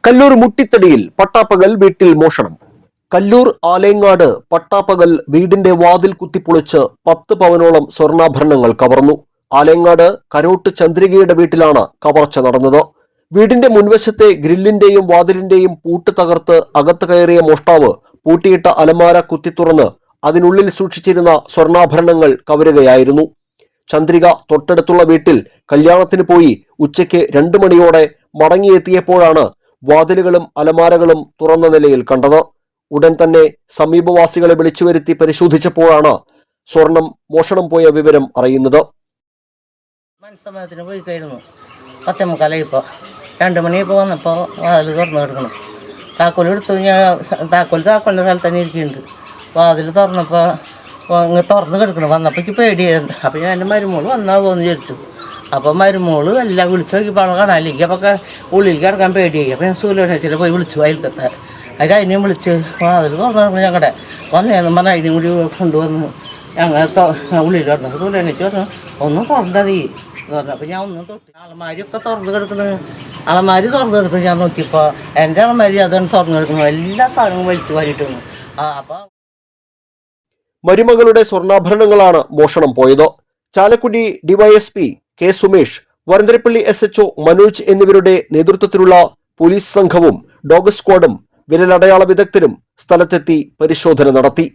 കല്ലൂർ മുട്ടിത്തടിയിൽ പട്ടാപ്പകൽ വീട്ടിൽ മോഷണം. കല്ലൂർ ആലേങ്ങാട് പട്ടാപ്പകൽ വീടിന്റെ വാതിൽ കുത്തിപ്പൊളിച്ച് 10 പവനോളം സ്വർണ്ണാഭരണങ്ങൾ കവർന്നു. ആലേങ്ങാട് കരോട്ട് ചന്ദ്രികയുടെ വീട്ടിലാണ് കവർച്ച നടന്നത്. വീടിന്റെ മുൻവശത്തെ ഗ്രില്ലിന്റെയും വാതിലിന്റെയും പൂട്ട് തകർത്ത് അകത്ത് കയറിയ മോഷ്ടാവ് പൂട്ടിയിട്ട അലമാര കുത്തിത്തുറന്ന് അതിനുള്ളിൽ സൂക്ഷിച്ചിരുന്ന സ്വർണ്ണാഭരണങ്ങൾ കവരുകയായിരുന്നു. ചന്ദ്രിക തൊട്ടടുത്തുള്ള വീട്ടിൽ കല്യാണത്തിന് പോയി ഉച്ചയ്ക്ക് 2 മണിയോടെ മടങ്ങിയെത്തിയപ്പോഴാണ് വാതിലുകളും അലമാരകളും തുറന്ന നിലയിൽ കണ്ടത്. ഉടൻ തന്നെ സമീപവാസികളെ വിളിച്ചുവരുത്തി പരിശോധിച്ചപ്പോഴാണ് സ്വർണം മോഷണം പോയ വിവരം അറിയുന്നത്. മനസ്സമ്മതത്തിന് പോയി കഴിഞ്ഞു 10:45 ഇപ്പോൾ 2 മണിയപ്പോൾ വന്നപ്പോൾ വാതിൽ തുറന്നു കിടക്കണം. താക്കോൽ എടുത്തു. ഞാൻ താക്കോലിൻ്റെ സ്ഥലത്ത് തന്നെ ഇരിക്കുന്നുണ്ട്. വാതിൽ തുറന്നപ്പോൾ ഇങ്ങനെ തുറന്ന് കിടക്കണം. വന്നപ്പോൾ എനിക്ക് പേടിയായിരുന്നു. അപ്പോൾ ഞാൻ എൻ്റെ മരുമോള് വന്നാവോന്ന് വിചാരിച്ചു. അപ്പോൾ മരുമോള് എല്ലാം വിളിച്ചു നോക്കിയപ്പോൾ അവളെ കാണാനില്ലെങ്കിൽ അപ്പോൾ ഉള്ളിൽ കിടക്കാൻ പേടിയായി. അപ്പോൾ ഞാൻ സൂര്യനേച്ചിട്ട് പോയി വിളിച്ചു അയൽക്കത്തെ. അത് അതിനെയും വിളിച്ച് വാതിൽ തുറന്നു ഞങ്ങളുടെ വന്നേന്ന് പറഞ്ഞാൽ അതിനും കൂടി കൊണ്ടുവന്നു ഞങ്ങൾ ഉള്ളിൽ കിടന്നു. സൂര്യനേച്ചി പറഞ്ഞു ഒന്നും തുറന്നത് നീ എന്ന് പറഞ്ഞു. അപ്പോൾ ഞാൻ ഒന്നും തൊട്ട് അളമാരിയൊക്കെ തുറന്ന് കിടക്കുന്നു. അളമാരി തുറന്ന് കിടക്കുന്നു. ഞാൻ നോക്കിയപ്പോൾ എൻ്റെ അളമാരി അതാണ് തുറന്ന് കിടക്കുന്നു. എല്ലാ സാധനവും വലിച്ചു വാരിയിട്ടു. അപ്പോൾ മരുമകളുടെ സ്വർണ്ണാഭരണങ്ങളാണ് മോഷണം പോയത്. Chalakudy DYSP K Sumesh, Varantharappilly SHO Manoj എന്നിവരുടെ നേതൃത്വത്തിലുള്ള പോലീസ് സംഘവും ഡോഗ് സ്ക്വാഡും വിരലടയാള വിദഗ്ധരും സ്ഥലത്തെത്തി പരിശോധന നടത്തി.